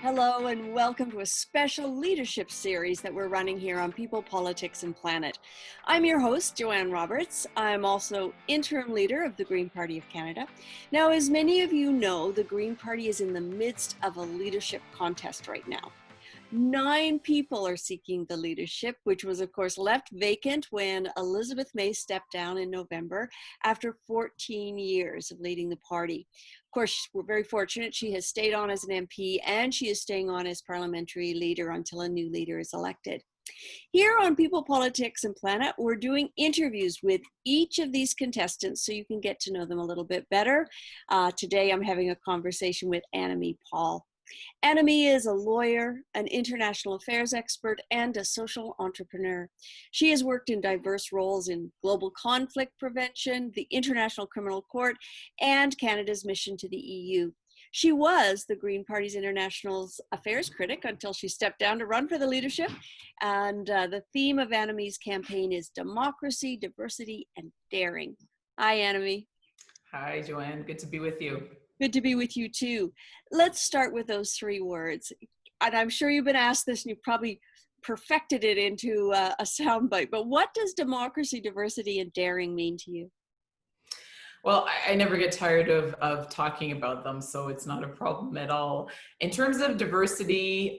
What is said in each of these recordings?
Hello and welcome to a special leadership series that we're running here on People, Politics and Planet. I'm your host, Joanne Roberts. I'm also interim leader of the Green Party of Canada. Now, as many of you know, the Green Party is in the midst of a leadership contest right now. 9 people are seeking the leadership, which was, of course, left vacant when Elizabeth May stepped down in November after 14 years of leading the party. Of course, we're very fortunate she has stayed on as an MP and she is staying on as parliamentary leader until a new leader is elected. Here on People, Politics and Planet, we're doing interviews with each of these contestants so you can get to know them a little bit better. Today, I'm having a conversation with Annamie Paul. Annamie is a lawyer, an international affairs expert, and a social entrepreneur. She has worked in diverse roles in global conflict prevention, the International Criminal Court, and Canada's mission to the EU. She was the Green Party's international affairs critic until she stepped down to run for the leadership. And the theme of Annamie's campaign is democracy, diversity, and daring. Hi, Annamie. Hi, Joanne. Good to be with you. Good to be with you too. Let's start with those 3 words. And I'm sure you've been asked this and you've probably perfected it into a soundbite, but what does democracy, diversity, and daring mean to you? Well, I never get tired of talking about them, so it's not a problem at all. In terms of diversity,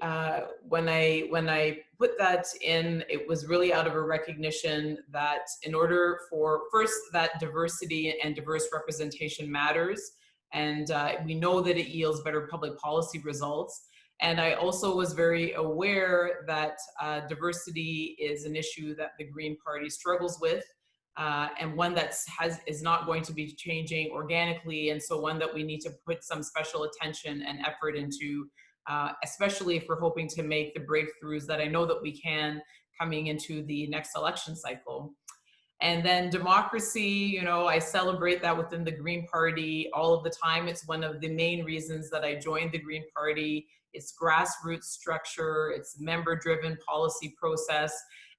when I put that in, it was really out of a recognition that in order for, first, that diversity and diverse representation matters, and we know that it yields better public policy results. And I also was very aware that diversity is an issue that the Green Party struggles with, and one that is not going to be changing organically, and so one that we need to put some special attention and effort into, especially if we're hoping to make the breakthroughs that I know that we can coming into the next election cycle. And then democracy, I celebrate that within the Green Party all of the time. It's one of the main reasons that I joined the Green Party. It's grassroots structure, it's member-driven policy process.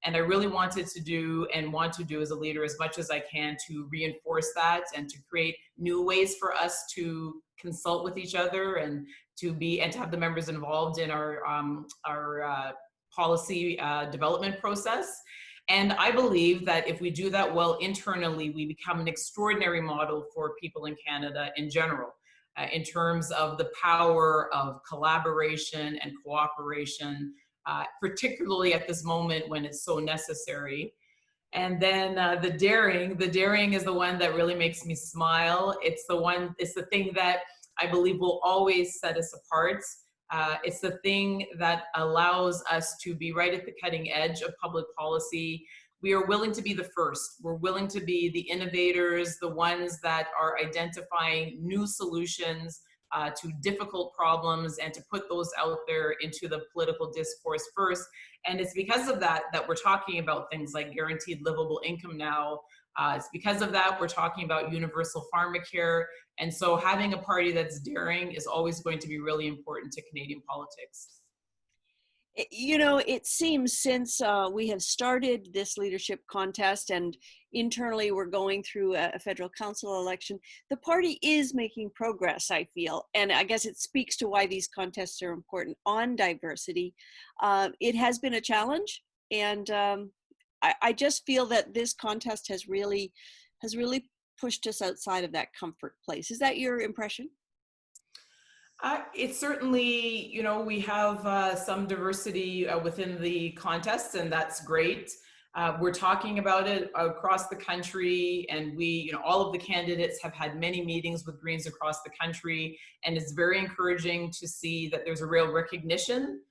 And I really wanted to do and want to do as a leader as much as I can to reinforce that and to create new ways for us to consult with each other and to have the members involved in our policy development process. And I believe that if we do that well internally, we become an extraordinary model for people in Canada in general, in terms of the power of collaboration and cooperation, particularly at this moment when it's so necessary. And then the daring is the one that really makes me smile. It's the thing that I believe will always set us apart. It's the thing that allows us to be right at the cutting edge of public policy. We are willing to be the first. We're willing to be the innovators, the ones that are identifying new solutions to difficult problems and to put those out there into the political discourse first. And it's because of that that we're talking about things like guaranteed livable income now. It's because of that we're talking about universal pharmacare. And so having a party that's daring is always going to be really important to Canadian politics. It seems since we have started this leadership contest and internally we're going through a federal council election, the party is making progress, I feel. And I guess it speaks to why these contests are important on diversity. It has been a challenge, and I just feel that this contest has really pushed us outside of that comfort place. Is that your impression? It's certainly, we have some diversity within the contests, and that's great. We're talking about it across the country, and all of the candidates have had many meetings with Greens across the country, and it's very encouraging to see that there's a real recognition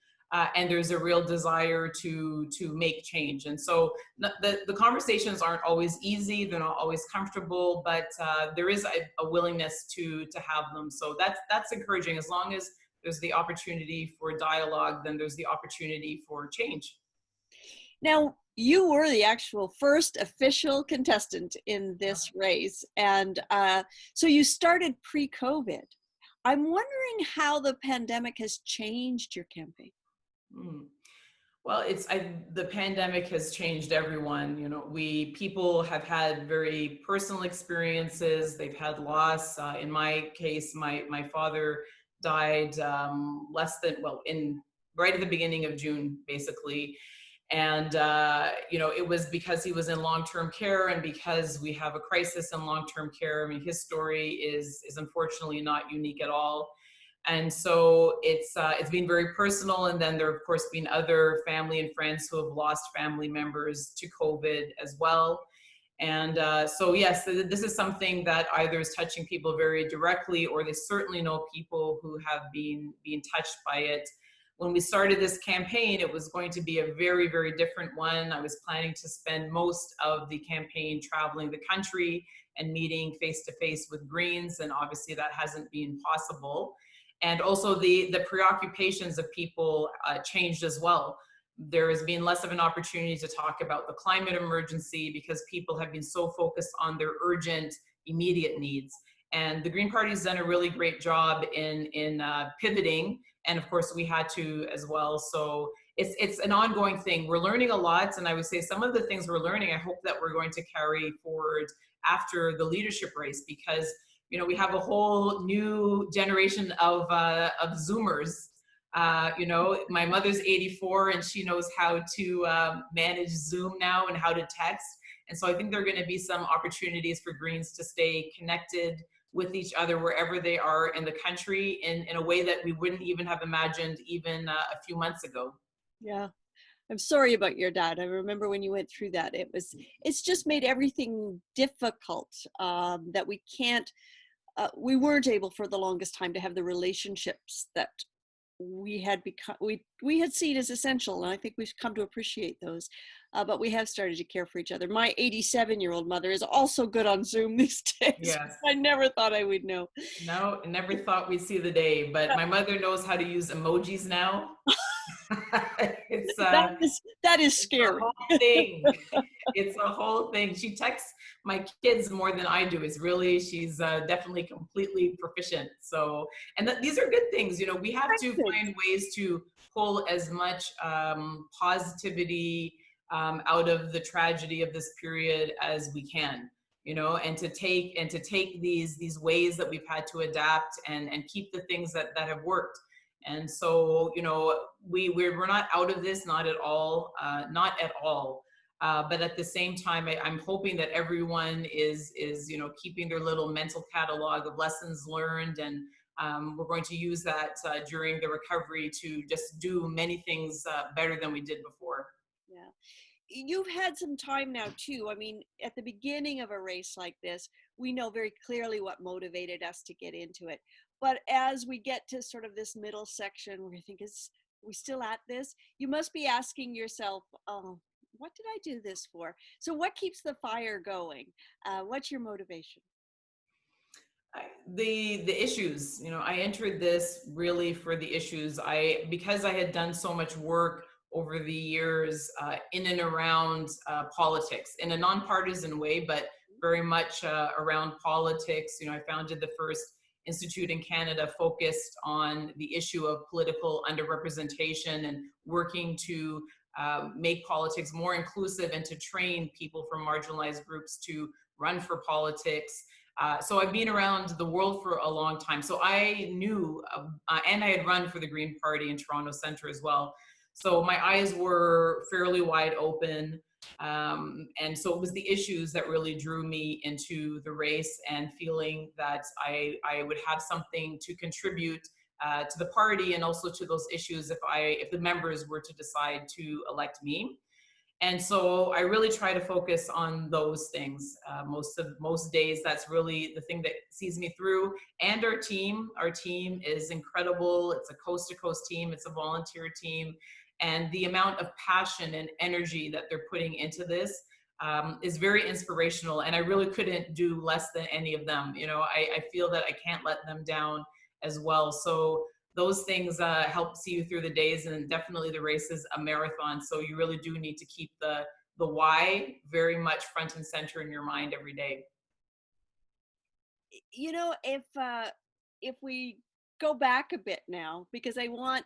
and there's a real desire to make change. And so the conversations aren't always easy, they're not always comfortable, but there is a willingness to have them. So that's encouraging. As long as there's the opportunity for dialogue, then there's the opportunity for change. Now, you were the actual first official contestant in this race, and so you started pre-COVID. I'm wondering how the pandemic has changed your campaign. Well, the pandemic has changed everyone. People have had very personal experiences. They've had loss. In my case, my father died right at the beginning of June, basically. And, it was because he was in long-term care, and because we have a crisis in long-term care. I mean, his story is unfortunately not unique at all. And so it's been very personal. And then there have, of course, been other family and friends who have lost family members to COVID as well. And so, yes, this is something that either is touching people very directly, or they certainly know people who have been touched by it. When we started this campaign, it was going to be a very, very different one. I was planning to spend most of the campaign traveling the country and meeting face-to-face with Greens, and obviously that hasn't been possible. And also the preoccupations of people changed as well. There has been less of an opportunity to talk about the climate emergency because people have been so focused on their urgent, immediate needs. And the Green Party has done a really great job in pivoting. And of course, we had to as well. So it's an ongoing thing. We're learning a lot. And I would say some of the things we're learning, I hope that we're going to carry forward after the leadership race, because we have a whole new generation of Zoomers. My mother's 84 and she knows how to manage Zoom now and how to text. And so I think there are going to be some opportunities for Greens to stay connected with each other wherever they are in the country in a way that we wouldn't even have imagined even a few months ago. Yeah. I'm sorry about your dad. I remember when you went through that. It's just made everything difficult, that we weren't able for the longest time to have the relationships that we had seen as essential, and I think we've come to appreciate those. But we have started to care for each other. My 87-year-old mother is also good on Zoom these days. Yes. I never thought I would know. No, never thought we'd see the day. But my mother knows how to use emojis now. That is scary. It's a whole thing. It's a whole thing. She texts my kids more than I do. She's definitely completely proficient. So, and these are good things. We have to find ways to pull as much positivity out of the tragedy of this period as we can. And to take these ways that we've had to adapt and keep the things that have worked. And so, we're not out of this, not at all, not at all. But at the same time, I'm hoping that everyone is keeping their little mental catalog of lessons learned, and we're going to use that during the recovery to just do many things better than we did before. Yeah. You've had some time now too. I mean, at the beginning of a race like this, we know very clearly what motivated us to get into it. But as we get to sort of this middle section where you think, are we still at this? You must be asking yourself, what did I do this for? So what keeps the fire going? What's your motivation? The issues. I entered this really for the issues. Because I had done so much work over the years in and around politics in a non-partisan way, but very much around politics. I founded the first institute in Canada focused on the issue of political underrepresentation and working to make politics more inclusive and to train people from marginalized groups to run for politics. So I've been around the world for a long time. So I knew, and I had run for the Green Party in Toronto Centre as well. So my eyes were fairly wide open. And so it was the issues that really drew me into the race, and feeling that I would have something to contribute to the party and also to those issues if the members were to decide to elect me. And so I really try to focus on those things. Most days, that's really the thing that sees me through. And our team is incredible. It's a coast to coast team. It's a volunteer team. And the amount of passion and energy that they're putting into this is very inspirational. And I really couldn't do less than any of them. I feel that I can't let them down as well. So those things help see you through the days, and definitely the race is a marathon. So you really do need to keep the why very much front and center in your mind every day. If we go back a bit now, because I want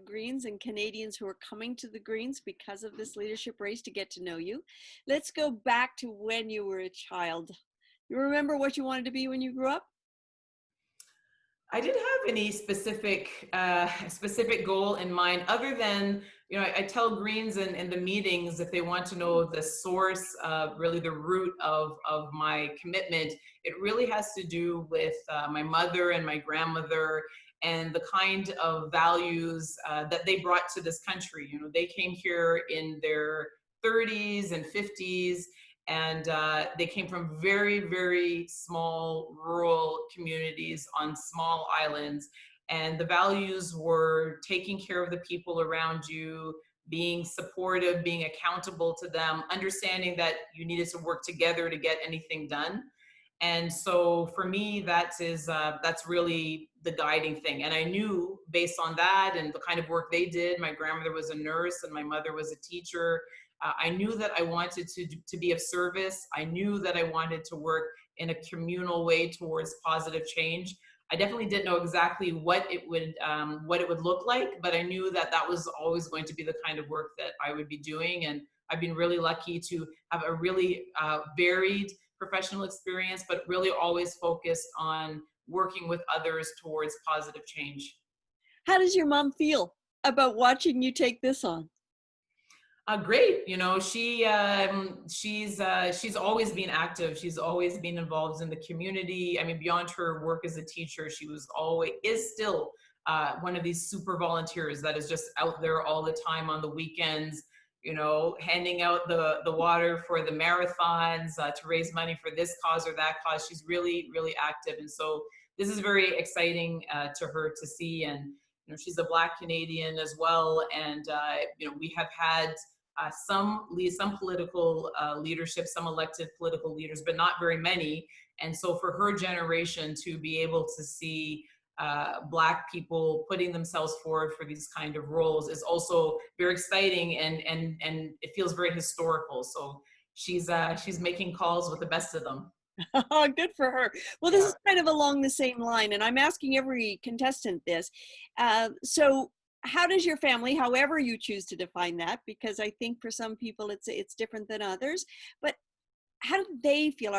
Greens and Canadians who are coming to the Greens because of this leadership race to get to know you. Let's go back to when you were a child. You remember what you wanted to be when you grew up? I didn't have any specific goal in mind, other than, I tell Greens in the meetings, if they want to know the source, really the root of my commitment, it really has to do with my mother and my grandmother, and the kind of values that they brought to this country. They came here in their 30s and 50s, and they came from very, very small rural communities on small islands. And the values were taking care of the people around you, being supportive, being accountable to them, understanding that you needed to work together to get anything done. And so for me, that's really the guiding thing. And I knew, based on that and the kind of work they did, my grandmother was a nurse and my mother was a teacher. I knew that I wanted to be of service. I knew that I wanted to work in a communal way towards positive change. I definitely didn't know exactly what it would look like, but I knew that that was always going to be the kind of work that I would be doing. And I've been really lucky to have a really varied professional experience, but really always focused on working with others towards positive change. How does your mom feel about watching you take this on? Great. She's always been active. She's always been involved in the community. I mean, beyond her work as a teacher, she is still one of these super volunteers that is just out there all the time on the weekends, handing out the water for the marathons, to raise money for this cause or that cause. She's really, really active. And so this is very exciting to her to see. And, she's a Black Canadian as well. And, we have had some political leadership, some elected political leaders, but not very many. And so for her generation to be able to see Black people putting themselves forward for these kind of roles is also very exciting, and it feels very historical. So she's making calls with the best of them. Good for her. Well, this is kind of along the same line, and I'm asking every contestant this. So how does your family, however you choose to define that, because I think for some people it's different than others, but how do they feel?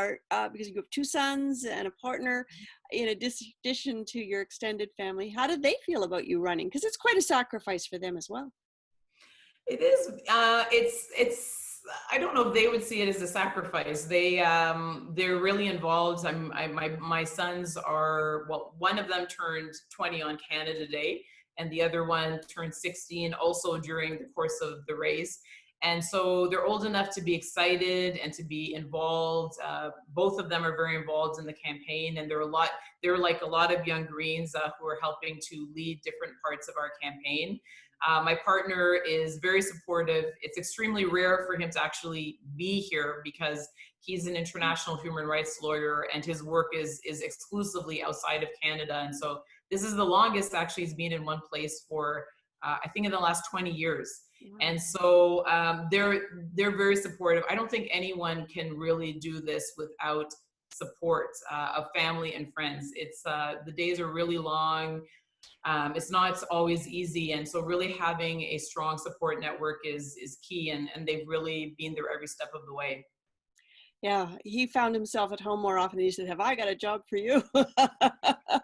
Because you have two sons and a partner, in addition to your extended family, how do they feel about you running? Because it's quite a sacrifice for them as well. It is. It's. I don't know if they would see it as a sacrifice. They're really involved. My sons are, well, one of them turned 20 on Canada Day, and the other one turned 16 also during the course of the race. And so they're old enough to be excited and to be involved. Both of them are very involved in the campaign, and they're like a lot of young Greens who are helping to lead different parts of our campaign. My partner is very supportive. It's extremely rare for him to actually be here because he's an international human rights lawyer and his work is exclusively outside of Canada. And so this is the longest actually he's been in one place for, I think, in the last 20 years. And so they're very supportive. I don't think anyone can really do this without support of family and friends. It's the days are really long. It's not always easy. And so really having a strong support network is key. And they've really been there every step of the way. Yeah, he found himself at home more often. He said, "Have I got a job for you?"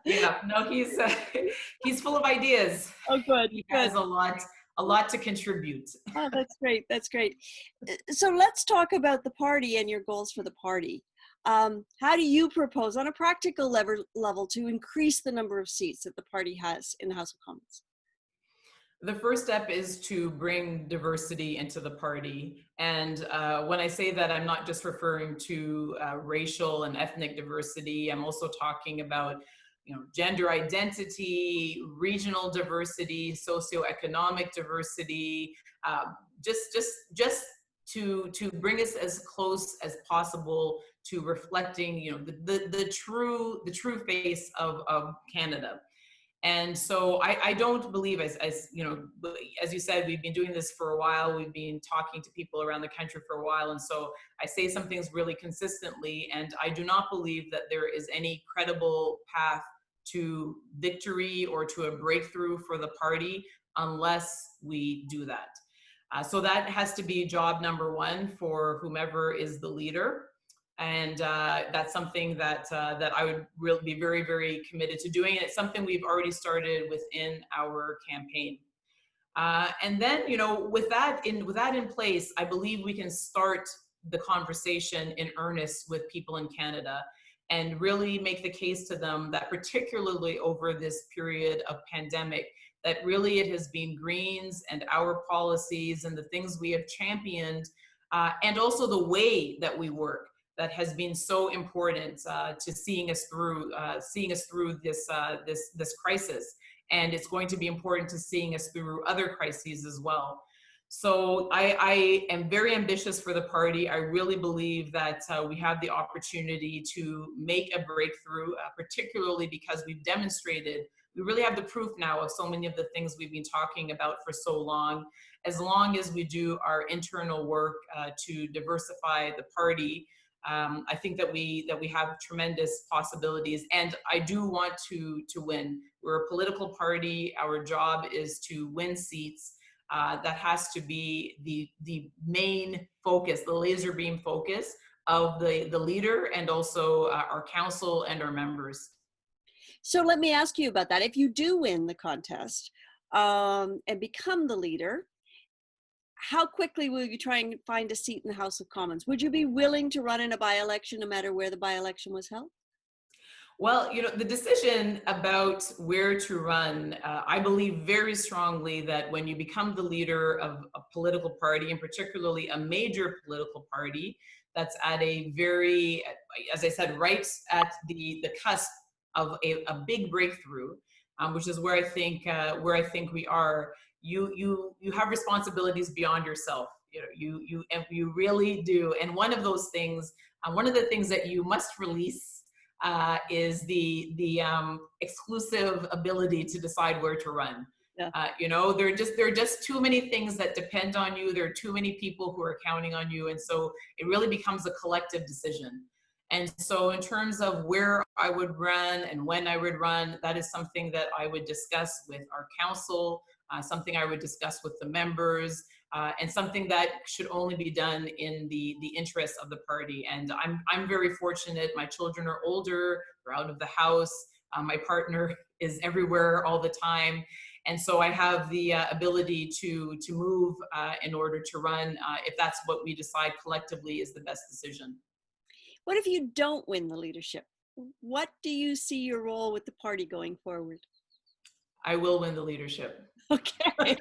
Yeah, no, he's full of ideas. Oh, good. He has a lot to contribute. Oh, that's great. That's great. So let's talk about the party and your goals for the party. How do you propose on a practical level to increase the number of seats that the party has in the House of Commons? The first step is to bring diversity into the party. And when I say that, I'm not just referring to racial and ethnic diversity. I'm also talking about gender identity, regional diversity, socioeconomic diversity, just to bring us as close as possible to reflecting the true face of Canada. And so I don't believe, as you said, we've been doing this for a while. We've been talking to people around the country for a while. And so I say some things really consistently, and I do not believe that there is any credible path to victory or to a breakthrough for the party unless we do that. So that has to be job number one for whomever is the leader. And that's something that that I would really be very, very committed to doing. And it's something we've already started within our campaign. And then, you know, with that in place, I believe we can start the conversation in earnest with people in Canada and really make the case to them that particularly over this period of pandemic, that really it has been Greens and our policies and the things we have championed, and also the way that we work that has been so important to seeing us through this crisis. And it's going to be important to seeing us through other crises as well. So I am very ambitious for the party. I really believe that we have the opportunity to make a breakthrough, particularly because we've demonstrated, we really have the proof now of so many of the things we've been talking about for so long. As long as we do our internal work to diversify the party, I think that we have tremendous possibilities, and I do want to win. We're a political party. Our job is to win seats. That has to be the main focus, the laser beam focus of the leader, and also our council and our members. So let me ask you about that. If you do win the contest and become the leader, how quickly will you try and find a seat in the House of Commons? Would you be willing to run in a by-election no matter where the by-election was held? Well, you know, the decision about where to run, I believe very strongly that when you become the leader of a political party, and particularly a major political party, that's at a very, as I said, right at the cusp of a big breakthrough, which is where I think we are. You have responsibilities beyond yourself. You know, you really do. And one of those things, one of the things that you must release is the exclusive ability to decide where to run. Yeah. You know, there are just too many things that depend on you. There are too many people who are counting on you, and so it really becomes a collective decision. And so, in terms of where I would run and when I would run, that is something that I would discuss with our council, something I would discuss with the members. And something that should only be done in the interest of the party. And I'm very fortunate. My children are older, they're out of the house. My partner is everywhere all the time. And so I have the ability to move in order to run if that's what we decide collectively is the best decision. What if you don't win the leadership? What do you see your role with the party going forward? I will win the leadership. Okay.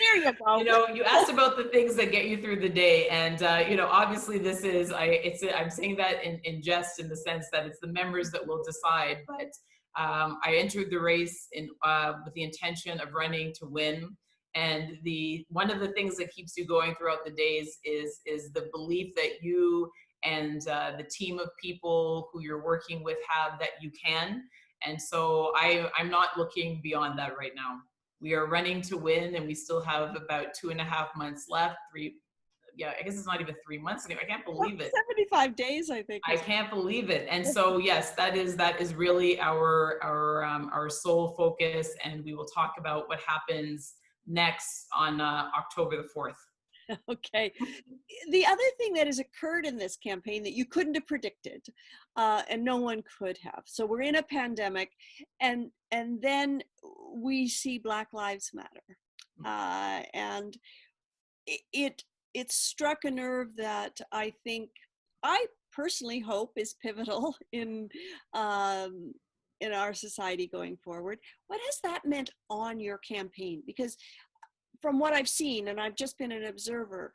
There you go. You know, you asked about the things that get you through the day, and you know, obviously, this is I'm saying that in jest, in the sense that it's the members that will decide. But I entered the race with the intention of running to win, and one of the things that keeps you going throughout the days is the belief that you and the team of people who you're working with have that you can. And so I'm not looking beyond that right now. We are running to win, and we still have about 2.5 months left. I guess it's not even 3 months anymore. I can't believe it. 75 days, I think. I can't believe it. And so, yes, that is really our sole focus, and we will talk about what happens next on October the 4th. Okay. The other thing that has occurred in this campaign that you couldn't have predicted, and no one could have. So we're in a pandemic, and then we see Black Lives Matter, and it struck a nerve that I personally hope is pivotal in our society going forward. What has that meant on your campaign? Because from what I've seen, and I've just been an observer,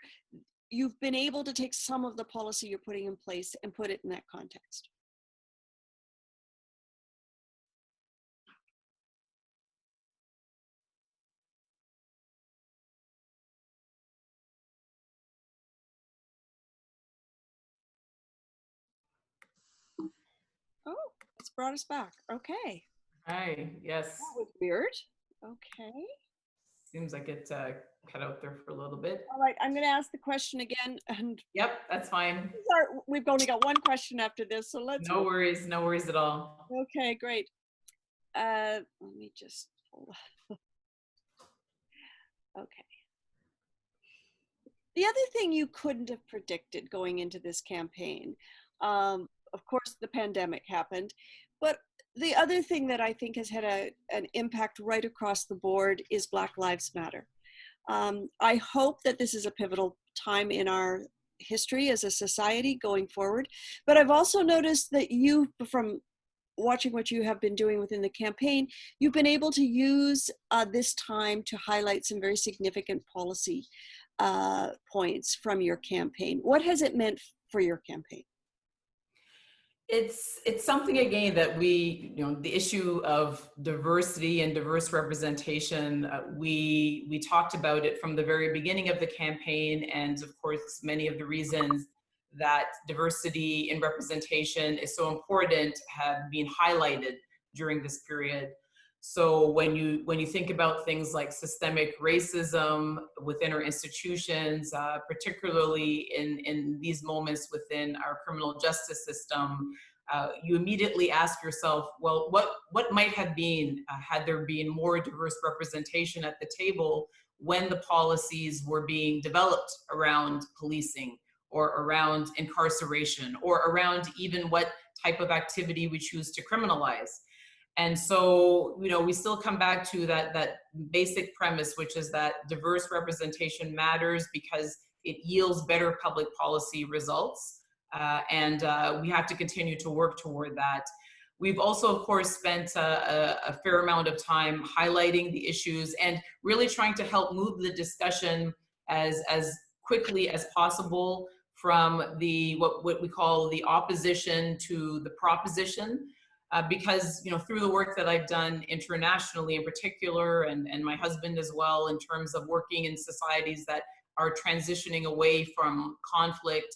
you've been able to take some of the policy you're putting in place and put it in that context. Oh, it's brought us back. Okay. Hi, yes. That was weird. Okay. Seems like it cut out there for a little bit. All right, I'm going to ask the question again. And yep, that's fine. We've only got one question after this, so let's. No worries at all. Okay, great. Let me just hold on. Okay. The other thing you couldn't have predicted going into this campaign, of course, the pandemic happened, but the other thing that I think has had an impact right across the board is Black Lives Matter. I hope that this is a pivotal time in our history as a society going forward. But I've also noticed that you, from watching what you have been doing within the campaign, you've been able to use this time to highlight some very significant policy points from your campaign. What has it meant for your campaign? It's something, again, that the issue of diversity and diverse representation, we talked about it from the very beginning of the campaign, and of course many of the reasons that diversity and representation is so important have been highlighted during this period. So when you think about things like systemic racism within our institutions, particularly in these moments within our criminal justice system, you immediately ask yourself, well, what might have been had there been more diverse representation at the table when the policies were being developed around policing or around incarceration or around even what type of activity we choose to criminalize. And so, we still come back to that basic premise, which is that diverse representation matters because it yields better public policy results. And we have to continue to work toward that. We've also, of course, spent a fair amount of time highlighting the issues and really trying to help move the discussion as quickly as possible from what we call the opposition to the proposition. Because through the work that I've done internationally in particular, and my husband as well, in terms of working in societies that are transitioning away from conflict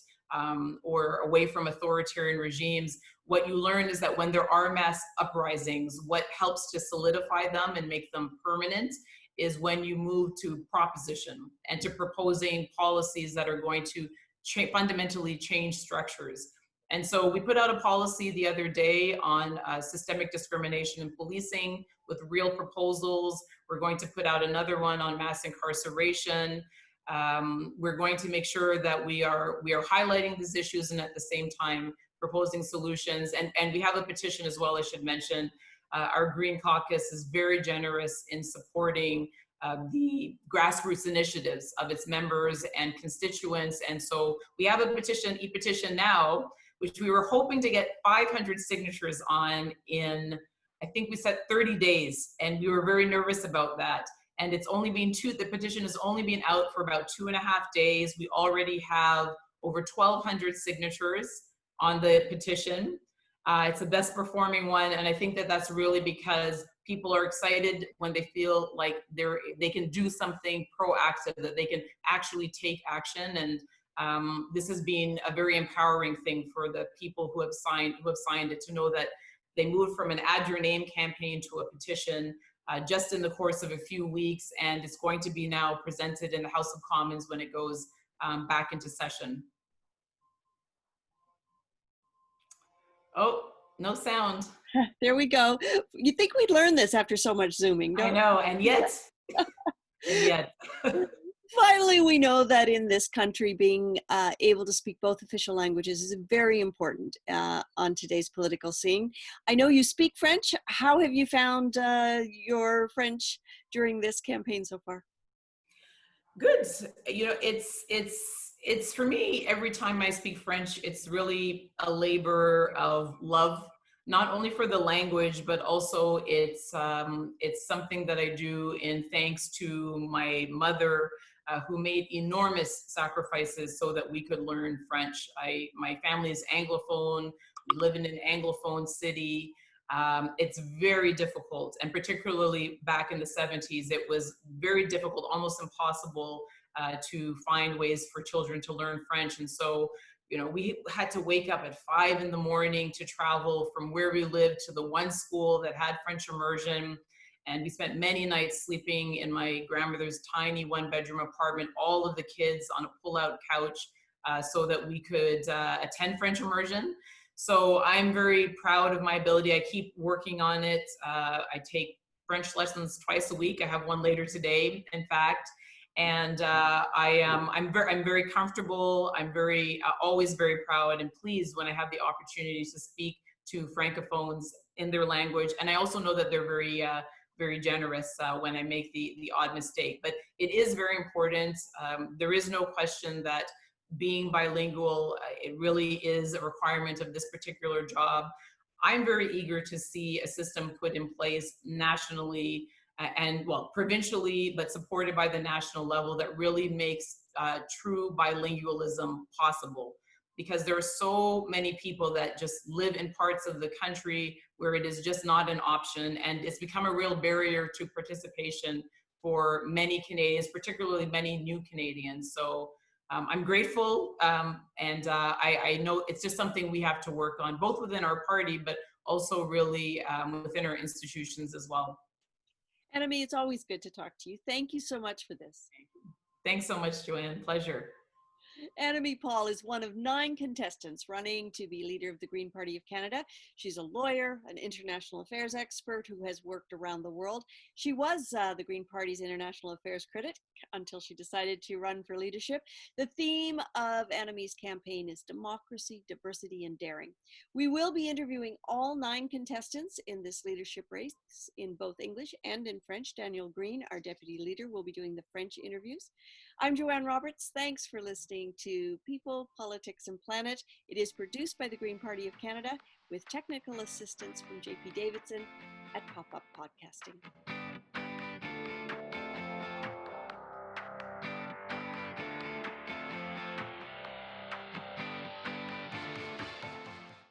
or away from authoritarian regimes, what you learn is that when there are mass uprisings, what helps to solidify them and make them permanent is when you move to proposition and to proposing policies that are going to fundamentally change structures. And so we put out a policy the other day on systemic discrimination in policing with real proposals. We're going to put out another one on mass incarceration. We're going to make sure that we are highlighting these issues and at the same time proposing solutions. And we have a petition as well, I should mention. Our Green Caucus is very generous in supporting the grassroots initiatives of its members and constituents. And so we have a petition, e-petition now, which we were hoping to get 500 signatures on in, I think we said 30 days. And we were very nervous about that. And it's only been the petition has only been out for about 2.5 days. We already have over 1,200 signatures on the petition. It's the best performing one. And I think that that's really because people are excited when they feel like they can do something proactive, that they can actually take action. And this has been a very empowering thing for the people who have signed it, to know that they moved from an add your name campaign to a petition just in the course of a few weeks, and it's going to be now presented in the House of Commons when it goes back into session. Oh, no sound. There we go. You think we'd learn this after so much Zooming, don't you? I know, and yet, Finally, we know that in this country, being able to speak both official languages is very important on today's political scene. I know you speak French. How have you found your French during this campaign so far? Good. It's for me, every time I speak French, it's really a labor of love, not only for the language, but also it's something that I do in thanks to my mother, who made enormous sacrifices so that we could learn French. My family is Anglophone. We live in an Anglophone city. It's very difficult, and particularly back in the 70s, it was very difficult, almost impossible to find ways for children to learn French. And so, we had to wake up at 5 in the morning to travel from where we lived to the one school that had French immersion. And we spent many nights sleeping in my grandmother's tiny 1-bedroom apartment, all of the kids on a pull-out couch, so that we could attend French immersion. So I'm very proud of my ability. I keep working on it. I take French lessons twice a week. I have one later today, in fact. And I'm very comfortable. I'm very always very proud and pleased when I have the opportunity to speak to francophones in their language. And I also know that they're very generous when I make the odd mistake. But it is very important. There is no question that being bilingual, it really is a requirement of this particular job. I'm very eager to see a system put in place nationally and well, provincially, but supported by the national level that really makes true bilingualism possible. Because there are so many people that just live in parts of the country where it is just not an option, and it's become a real barrier to participation for many Canadians, particularly many new Canadians. So I'm grateful, and I know it's just something we have to work on, both within our party, but also really within our institutions as well. Annamie, it's always good to talk to you. Thank you so much for this. Thanks so much, Joanne. Pleasure. Annamie Paul is one of 9 contestants running to be leader of the Green Party of Canada. She's a lawyer, an international affairs expert who has worked around the world. She was the Green Party's international affairs critic until she decided to run for leadership. The theme of Annamie's campaign is democracy, diversity, and daring. We will be interviewing all 9 contestants in this leadership race in both English and in French. Daniel Green, our deputy leader, will be doing the French interviews. I'm Joanne Roberts. Thanks for listening to People, Politics, and Planet. It is produced by the Green Party of Canada with technical assistance from JP Davidson at Pop-Up Podcasting.